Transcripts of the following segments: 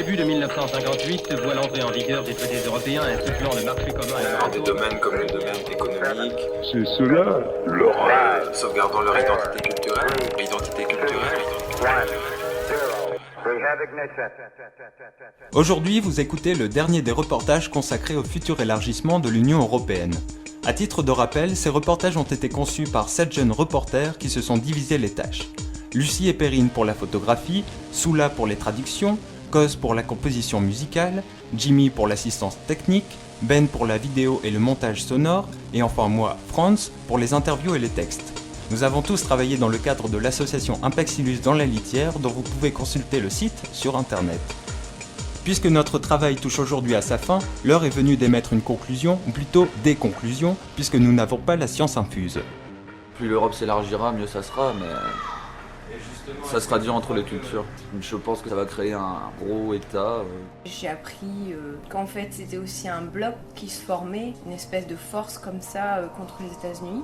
début de 1958 voit l'entrée en vigueur des traités européens instituant le marché commun et Dans des domaines comme le domaine économique, C'est cela, le rêve. sauvegardant leur identité culturelle. Aujourd'hui, vous écoutez le dernier des reportages consacrés au futur élargissement de l'Union européenne. À titre de rappel, ces reportages ont été conçus par 7 jeunes reporters qui se sont divisés les tâches. Lucie et Perrine pour la photographie, Soula pour les traductions, Koz pour la composition musicale, Jimmy pour l'assistance technique, Ben pour la vidéo et le montage sonore, et enfin moi, Franz, pour les interviews et les textes. Nous avons tous travaillé dans le cadre de l'association Impexilus dans la litière, dont vous pouvez consulter le site sur internet. Puisque notre travail touche aujourd'hui à sa fin, l'heure est venue d'émettre une conclusion, ou plutôt des conclusions, puisque nous n'avons pas la science infuse. Plus l'Europe s'élargira, mieux ça sera, mais ça sera dur entre les cultures. Je pense que ça va créer un gros État. J'ai appris qu'en fait c'était aussi un bloc qui se formait, une espèce de force comme ça contre les États-Unis.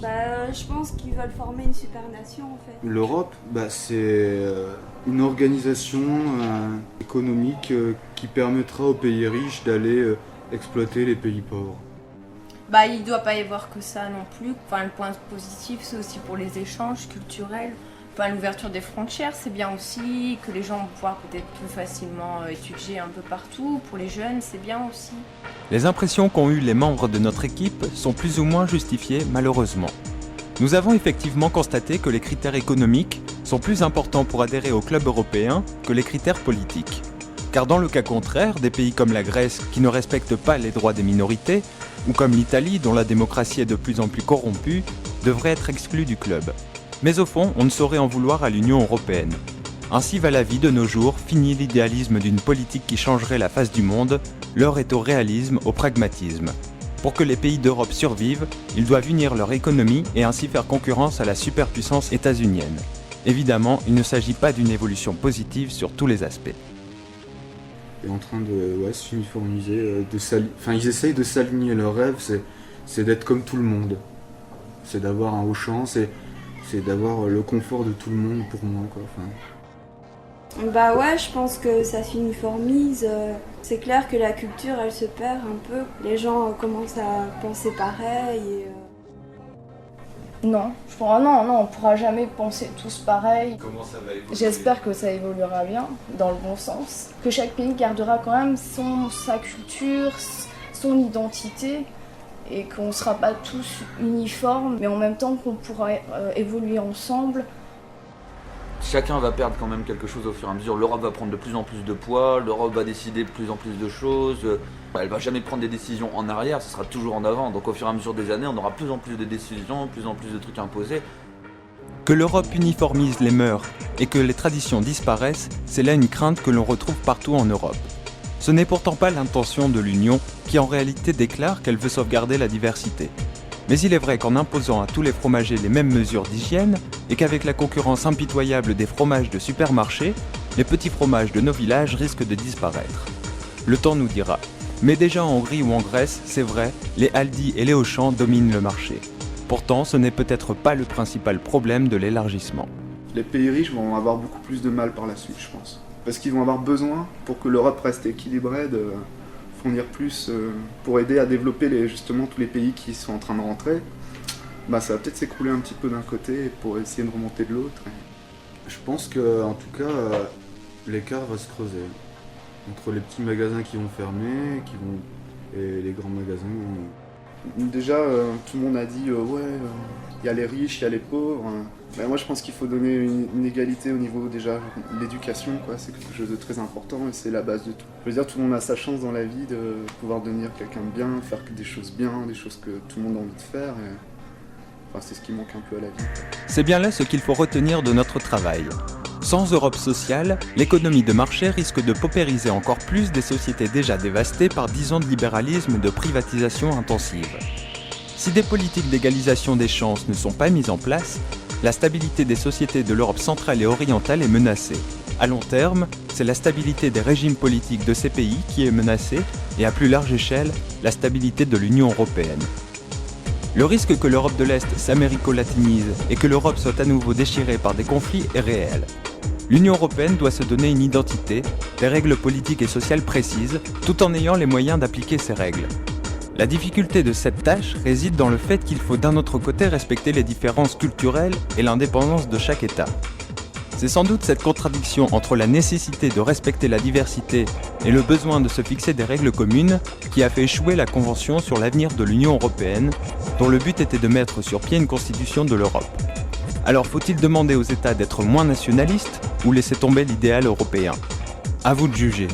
Je pense qu'ils veulent former une supernation en fait. L'Europe, c'est une organisation économique qui permettra aux pays riches d'aller exploiter les pays pauvres. Il ne doit pas y avoir que ça non plus. Le point positif c'est aussi pour les échanges culturels. L'ouverture des frontières, c'est bien aussi que les gens vont pouvoir peut-être plus facilement étudier un peu partout. Pour les jeunes, c'est bien aussi. Les impressions qu'ont eues les membres de notre équipe sont plus ou moins justifiées, malheureusement. Nous avons effectivement constaté que les critères économiques sont plus importants pour adhérer au club européen que les critères politiques. Car dans le cas contraire, des pays comme la Grèce qui ne respectent pas les droits des minorités, ou comme l'Italie dont la démocratie est de plus en plus corrompue, devraient être exclus du club. Mais au fond, on ne saurait en vouloir à l'Union européenne. Ainsi va la vie de nos jours, fini l'idéalisme d'une politique qui changerait la face du monde, l'heure est au réalisme, au pragmatisme. Pour que les pays d'Europe survivent, ils doivent unir leur économie et ainsi faire concurrence à la superpuissance états-unienne. Évidemment, il ne s'agit pas d'une évolution positive sur tous les aspects. Ils sont en train de s'uniformiser, ils essayent de s'aligner. Leur rêve, c'est d'être comme tout le monde. C'est d'avoir un haut champ, c'est d'avoir le confort de tout le monde pour moi, quoi. Je pense que ça s'uniformise. C'est clair que la culture, elle se perd un peu. Les gens commencent à penser pareil. Non, on ne pourra jamais penser tous pareil. Comment ça va évoluer ? J'espère que ça évoluera bien, dans le bon sens. Que chaque pays gardera quand même sa culture, son identité. Et qu'on ne sera pas tous uniformes, mais en même temps qu'on pourra évoluer ensemble. Chacun va perdre quand même quelque chose au fur et à mesure. L'Europe va prendre de plus en plus de poids, l'Europe va décider de plus en plus de choses. Elle va jamais prendre des décisions en arrière, ce sera toujours en avant. Donc au fur et à mesure des années, on aura plus en plus de décisions, plus en plus de trucs imposés. Que l'Europe uniformise les mœurs et que les traditions disparaissent, c'est là une crainte que l'on retrouve partout en Europe. Ce n'est pourtant pas l'intention de l'Union, qui en réalité déclare qu'elle veut sauvegarder la diversité. Mais il est vrai qu'en imposant à tous les fromagers les mêmes mesures d'hygiène, et qu'avec la concurrence impitoyable des fromages de supermarché, les petits fromages de nos villages risquent de disparaître. Le temps nous dira. Mais déjà en Hongrie ou en Grèce, c'est vrai, les Aldi et les Auchan dominent le marché. Pourtant, ce n'est peut-être pas le principal problème de l'élargissement. Les pays riches vont avoir beaucoup plus de mal par la suite, je pense. Parce qu'ils vont avoir besoin, pour que l'Europe reste équilibrée, de fournir plus pour aider à développer justement tous les pays qui sont en train de rentrer. Ça va peut-être s'écrouler un petit peu d'un côté pour essayer de remonter de l'autre. Je pense que, en tout cas, l'écart va se creuser. Entre les petits magasins qui vont fermer et les grands magasins. Déjà, tout le monde a dit il y a les riches, il y a les pauvres. Moi, je pense qu'il faut donner une égalité au niveau déjà de l'éducation, quoi. C'est quelque chose de très important et c'est la base de tout. Je veux dire, tout le monde a sa chance dans la vie de pouvoir devenir quelqu'un de bien, faire des choses bien, des choses que tout le monde a envie de faire. C'est ce qui manque un peu à la vie. C'est bien là ce qu'il faut retenir de notre travail. Sans Europe sociale, l'économie de marché risque de paupériser encore plus des sociétés déjà dévastées par 10 ans de libéralisme et de privatisation intensive. Si des politiques d'égalisation des chances ne sont pas mises en place, la stabilité des sociétés de l'Europe centrale et orientale est menacée. À long terme, c'est la stabilité des régimes politiques de ces pays qui est menacée et à plus large échelle, la stabilité de l'Union européenne. Le risque que l'Europe de l'Est s'américo-latinise et que l'Europe soit à nouveau déchirée par des conflits est réel. L'Union européenne doit se donner une identité, des règles politiques et sociales précises, tout en ayant les moyens d'appliquer ces règles. La difficulté de cette tâche réside dans le fait qu'il faut d'un autre côté respecter les différences culturelles et l'indépendance de chaque État. C'est sans doute cette contradiction entre la nécessité de respecter la diversité et le besoin de se fixer des règles communes qui a fait échouer la Convention sur l'avenir de l'Union européenne, dont le but était de mettre sur pied une constitution de l'Europe. Alors faut-il demander aux États d'être moins nationalistes ou laisser tomber l'idéal européen ? À vous de juger.